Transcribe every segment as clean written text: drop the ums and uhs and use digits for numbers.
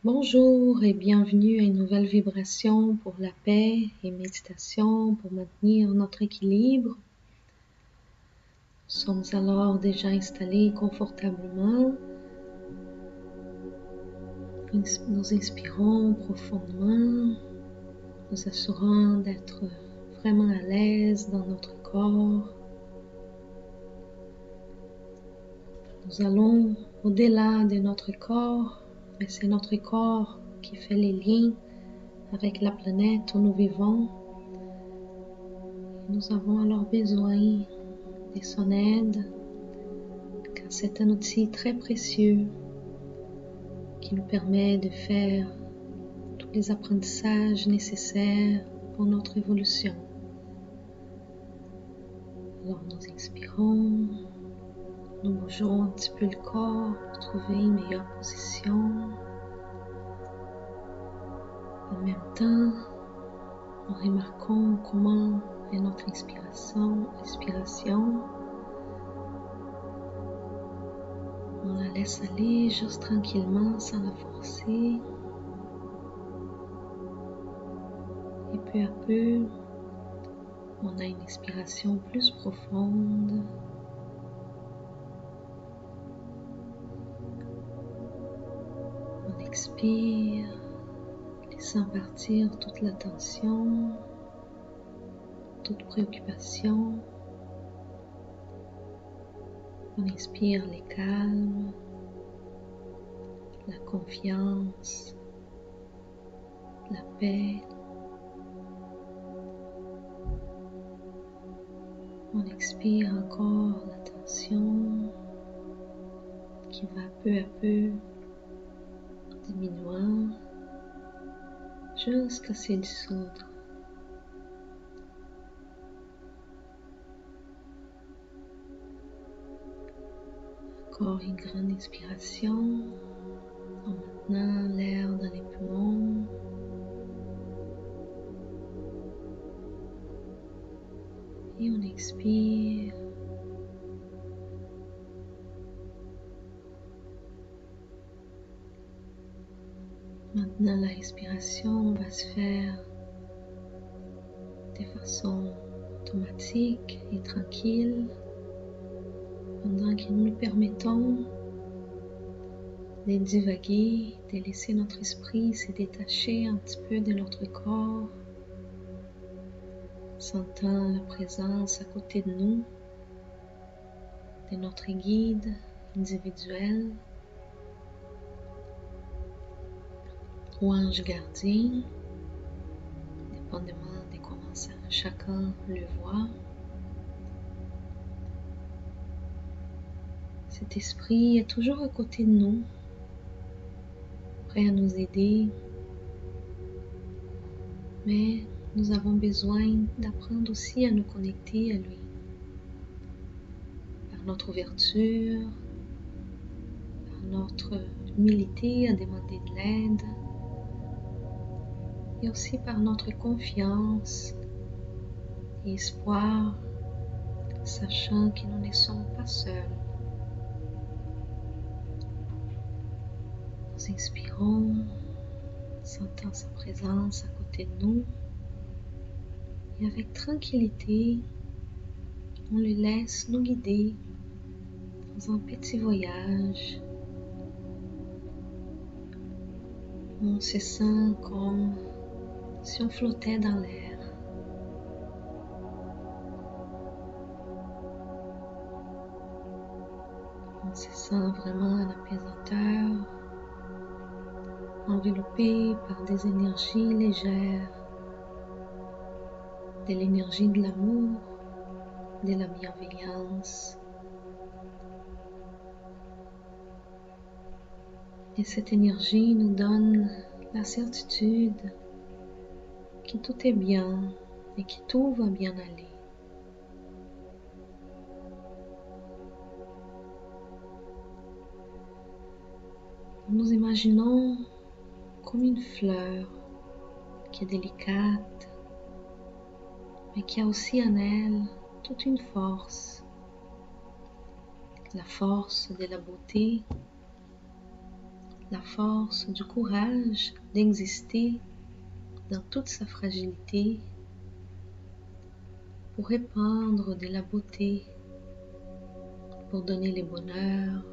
Bonjour et bienvenue à une nouvelle vibration pour la paix et méditation pour maintenir notre équilibre. Nous sommes alors déjà installés confortablement. Nous inspirons profondément, nous assurant d'être vraiment à l'aise dans notre corps. Nous allons au-delà de notre corps, mais c'est notre corps qui fait les liens avec la planète où nous vivons. Nous avons alors besoin de son aide, car c'est un outil très précieux qui nous permet de faire tous les apprentissages nécessaires pour notre évolution. Alors nous inspirons, nous bougeons un petit peu le corps pour trouver une meilleure position. En même temps, nous remarquons comment est notre respiration. On la laisse aller juste tranquillement sans la forcer. Et peu à peu, on a une expiration plus profonde. On expire, laissant partir toute la tension, toute préoccupation. On inspire le calme, la confiance, la paix. On expire encore la tension qui va peu à peu diminuant jusqu'à se dissoudre. Encore une grande expiration en maintenant l'air dans les poumons. Et on expire. Maintenant, la respiration va se faire de façon automatique et tranquille pendant que nous nous permettons de divaguer, de laisser notre esprit se détacher un petit peu de notre corps, sentant la présence à côté de nous, de notre guide individuel ou ange gardien, dépendamment de comment chacun le voit. Cet esprit est toujours à côté de nous, prêt à nous aider, mais nous avons besoin d'apprendre aussi à nous connecter à lui, par notre ouverture, par notre humilité à demander de l'aide, et aussi par notre confiance et espoir, sachant que nous ne sommes pas seuls. Nous inspirons, sentant sa présence à côté de nous, et avec tranquillité, on le laisse nous guider dans un petit voyage. On se sent comme si on flottait dans l'air. On se sent vraiment en apesanteur, enveloppé par des énergies légères, de l'énergie de l'amour, de la bienveillance. Et cette énergie nous donne la certitude que tout est bien et que tout va bien aller. Nous imaginons comme une fleur qui est délicate, mais qui a aussi en elle toute une force, la force de la beauté, la force du courage d'exister dans toute sa fragilité pour répandre de la beauté, pour donner le bonheur,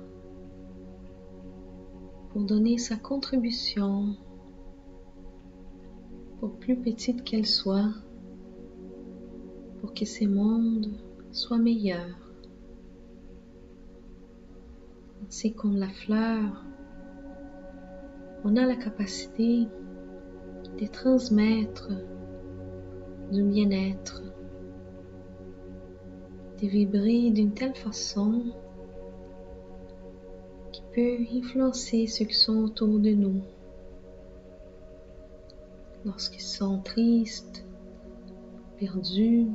pour donner sa contribution, pour plus petite qu'elle soit, pour que ce monde soit meilleur. C'est comme la fleur, on a la capacité de transmettre du bien-être, de vibrer d'une telle façon qui peut influencer ceux qui sont autour de nous. Lorsqu'ils sont tristes, perdus,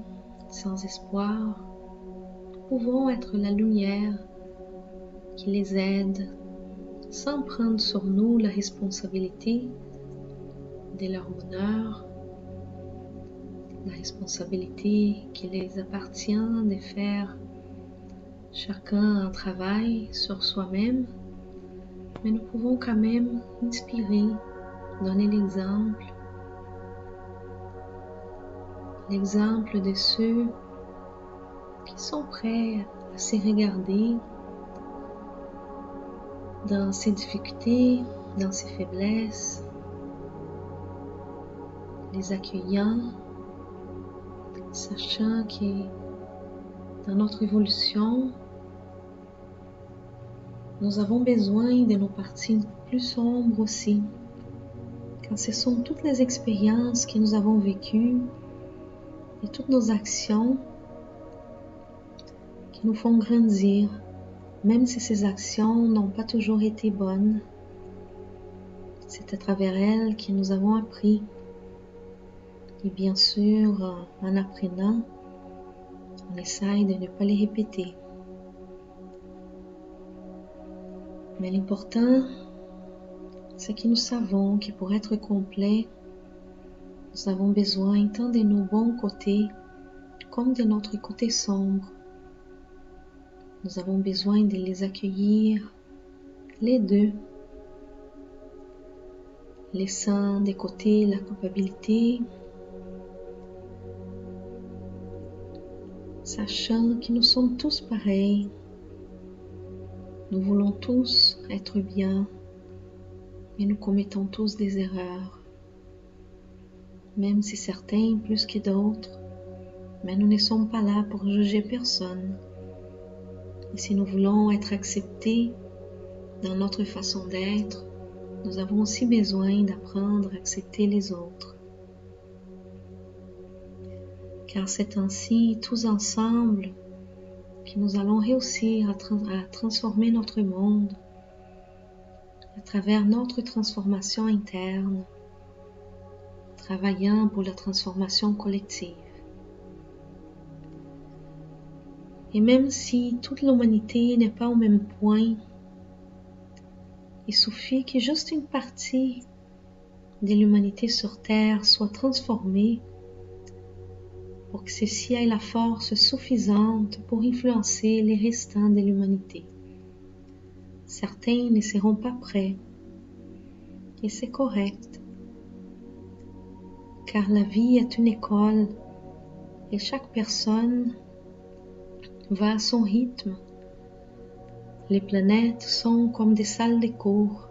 sans espoir, nous pouvons être la lumière qui les aide sans prendre sur nous la responsabilité de leur bonheur, la responsabilité qui les appartient de faire chacun un travail sur soi-même, mais nous pouvons quand même inspirer, donner l'exemple de ceux qui sont prêts à se regarder dans ses difficultés, dans ses faiblesses, les accueillant, sachant que dans notre évolution, nous avons besoin de nos parties plus sombres aussi, car ce sont toutes les expériences que nous avons vécues et toutes nos actions qui nous font grandir, même si ces actions n'ont pas toujours été bonnes. C'est à travers elles que nous avons appris. Et bien sûr, en apprenant, on essaye de ne pas les répéter. Mais l'important, c'est que nous savons que pour être complets, nous avons besoin tant de nos bons côtés comme de notre côté sombre. Nous avons besoin de les accueillir, les deux, laissant de côté la culpabilité, sachant que nous sommes tous pareils. Nous voulons tous être bien, mais nous commettons tous des erreurs, même si certains plus que d'autres, mais nous ne sommes pas là pour juger personne. Et si nous voulons être acceptés dans notre façon d'être, nous avons aussi besoin d'apprendre à accepter les autres. Car c'est ainsi, tous ensemble, que nous allons réussir à transformer notre monde à travers notre transformation interne, travaillant pour la transformation collective. Et même si toute l'humanité n'est pas au même point, il suffit que juste une partie de l'humanité sur Terre soit transformée pour que ceci ait la force suffisante pour influencer les restants de l'humanité. Certains ne seront pas prêts, et c'est correct, car la vie est une école et chaque personne va à son rythme. Les planètes sont comme des salles de cours,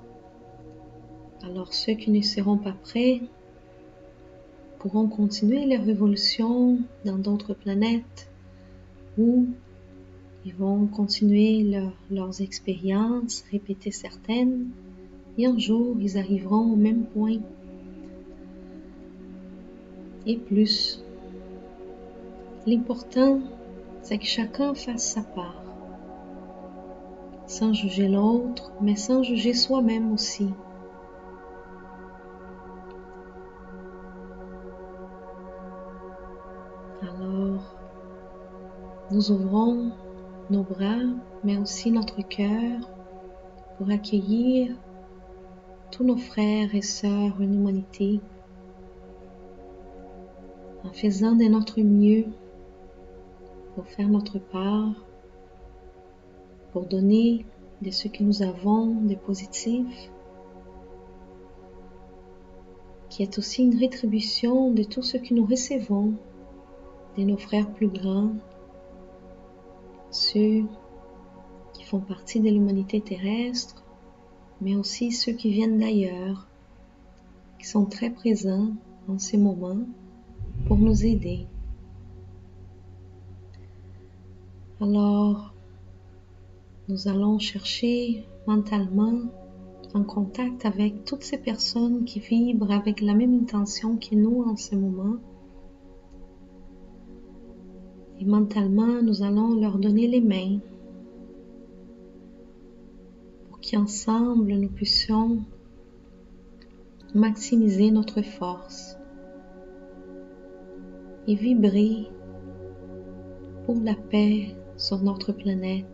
alors ceux qui ne seront pas prêts pourront continuer leur évolution dans d'autres planètes où ils vont continuer leurs expériences, répéter certaines, et un jour ils arriveront au même point et plus. L'important, c'est que chacun fasse sa part, sans juger l'autre, mais sans juger soi-même aussi. Alors, nous ouvrons nos bras, mais aussi notre cœur pour accueillir tous nos frères et sœurs en humanité, en faisant de notre mieux pour faire notre part, pour donner de ce que nous avons de positif qui est aussi une rétribution de tout ce que nous recevons de nos frères plus grands, ceux qui font partie de l'humanité terrestre, mais aussi ceux qui viennent d'ailleurs, qui sont très présents en ces moments pour nous aider. Alors, nous allons chercher mentalement en contact avec toutes ces personnes qui vibrent avec la même intention que nous en ce moment. Et mentalement, nous allons leur donner les mains pour qu'ensemble nous puissions maximiser notre force et vibrer pour la paix sur notre planète,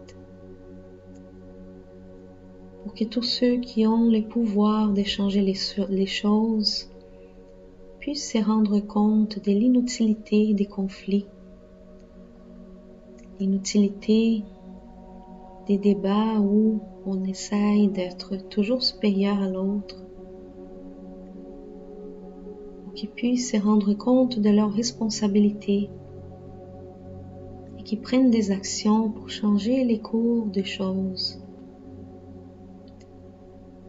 pour que tous ceux qui ont le pouvoir d'échanger les choses puissent se rendre compte de l'inutilité des conflits, l'inutilité des débats où on essaye d'être toujours supérieur à l'autre, pour qu'ils puissent se rendre compte de leurs responsabilités et qu'ils prennent des actions pour changer les cours des choses.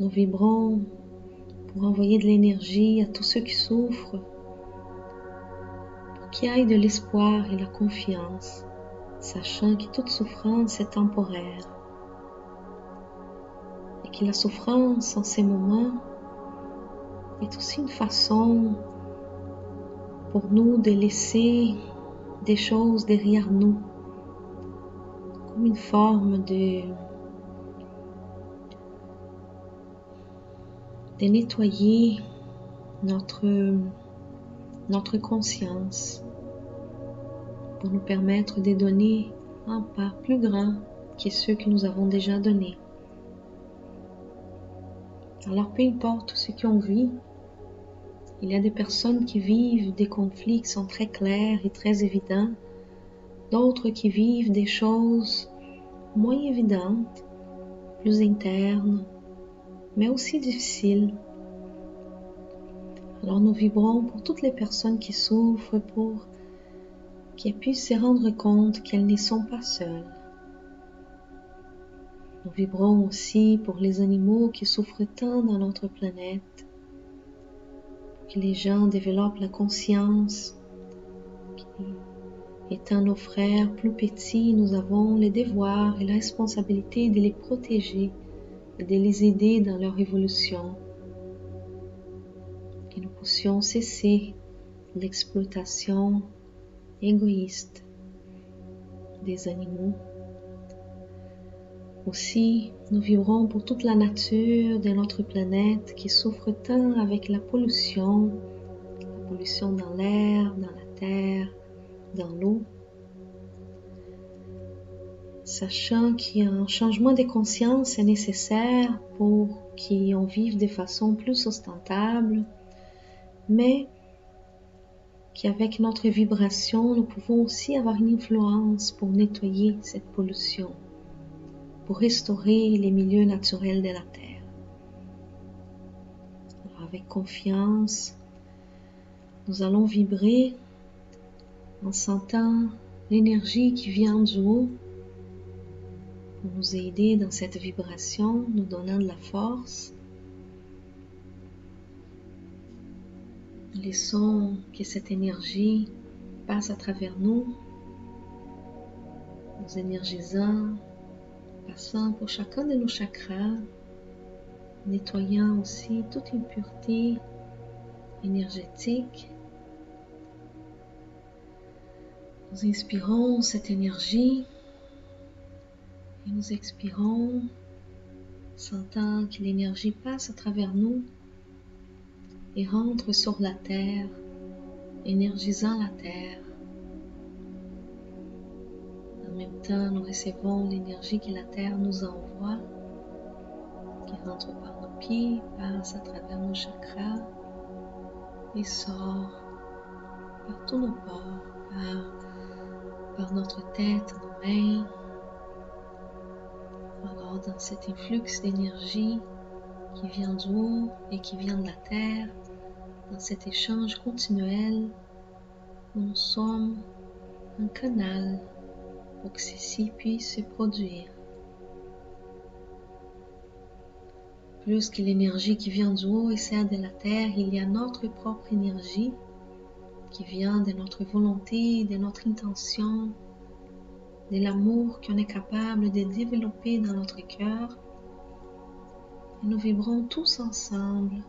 Nous vibrons pour envoyer de l'énergie à tous ceux qui souffrent, pour qu'il y ait de l'espoir et la confiance, sachant que toute souffrance est temporaire et que la souffrance en ces moments est aussi une façon pour nous de laisser des choses derrière nous, comme une forme de nettoyer notre conscience pour nous permettre de donner un pas plus grand que ceux que nous avons déjà donnés. Alors peu importe ce qu'on vit, il y a des personnes qui vivent des conflits qui sont très clairs et très évidents, d'autres qui vivent des choses moins évidentes, plus internes, mais aussi difficiles. Alors nous vibrons pour toutes les personnes qui souffrent, pour qu'elles puissent se rendre compte qu'elles ne sont pas seules. Nous vibrons aussi pour les animaux qui souffrent tant dans notre planète, pour que les gens développent la conscience qu'étant nos frères plus petits, nous avons le devoir et la responsabilité de les protéger et de les aider dans leur évolution. Que nous puissions cesser l'exploitation égoïste des animaux. Aussi, nous vivrons pour toute la nature de notre planète qui souffre tant avec la pollution dans l'air, dans la terre, dans l'eau, sachant qu'un changement de conscience est nécessaire pour qu'on vive de façon plus sustentable, mais qu'avec notre vibration, nous pouvons aussi avoir une influence pour nettoyer cette pollution, pour restaurer les milieux naturels de la Terre. Alors, avec confiance, nous allons vibrer en sentant l'énergie qui vient du haut pour nous aider dans cette vibration, nous donnant de la force. Laissons que cette énergie passe à travers nous, nous énergisant, passant pour chacun de nos chakras, nettoyant aussi toute impureté énergétique. Nous inspirons cette énergie et nous expirons, sentant que l'énergie passe à travers nous et rentre sur la terre, énergisant la terre. En même temps, nous recevons l'énergie que la terre nous envoie, qui rentre par nos pieds, passe à travers nos chakras et sort par tous nos pores, par notre tête, nos mains. Alors, dans cet influx d'énergie qui vient du haut et qui vient de la terre, dans cet échange continuel où nous sommes un canal pour que ceci puisse se produire. Plus que l'énergie qui vient du haut et celle de la terre, il y a notre propre énergie qui vient de notre volonté, de notre intention, de l'amour qu'on est capable de développer dans notre cœur. Et nous vibrons tous ensemble,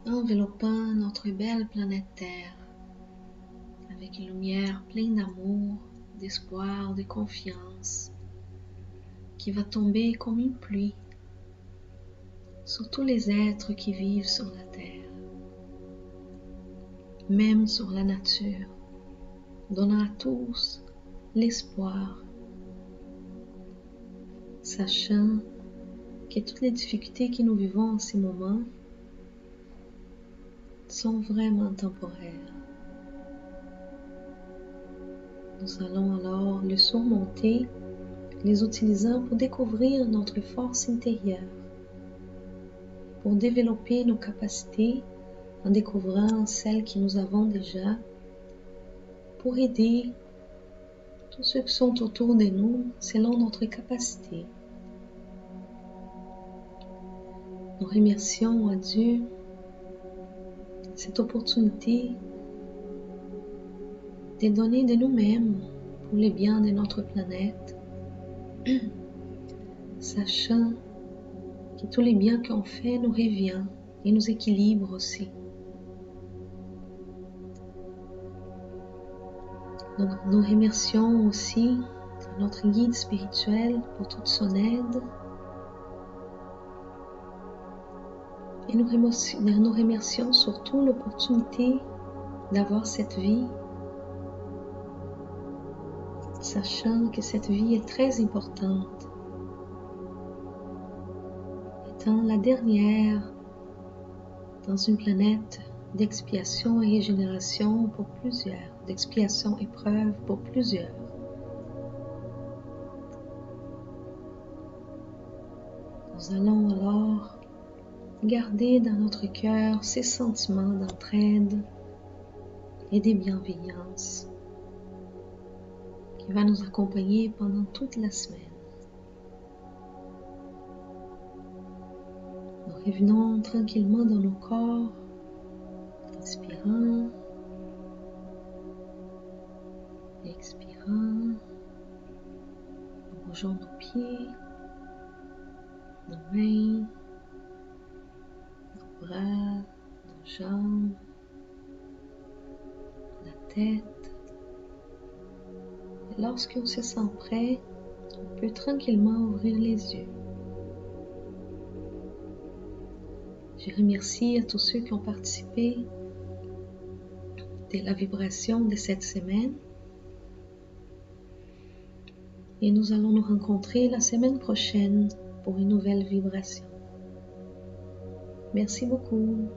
enveloppant notre belle planète Terre avec une lumière pleine d'amour, d'espoir, de confiance, qui va tomber comme une pluie sur tous les êtres qui vivent sur la Terre, même sur la nature, donnant à tous l'espoir, sachant que toutes les difficultés que nous vivons en ces moments sont vraiment temporaires. Nous allons alors les surmonter, les utilisant pour découvrir notre force intérieure, pour développer nos capacités en découvrant celles que nous avons déjà, pour aider tous ceux qui sont autour de nous selon notre capacité. Nous remercions à Dieu cette opportunité de donner de nous-mêmes pour le bien de notre planète, sachant que tous les biens qu'on fait nous revient et nous équilibre aussi. Donc, nous remercions aussi notre guide spirituel pour toute son aide et nous remercions surtout l'opportunité d'avoir cette vie, sachant que cette vie est très importante, étant la dernière dans une planète d'expiation et régénération pour plusieurs, d'expiation et preuve pour plusieurs. Nous allons alors garder dans notre cœur ces sentiments d'entraide et de bienveillance qui va nous accompagner pendant toute la semaine. Nous revenons tranquillement dans nos corps, inspirant, expirant, nous bougeons nos pieds, nos mains, nos bras, nos jambes, la tête. Et lorsqu'on se sent prêt, on peut tranquillement ouvrir les yeux. Je remercie à tous ceux qui ont participé de la vibration de cette semaine. Et nous allons nous rencontrer la semaine prochaine pour une nouvelle vibration. Merci beaucoup.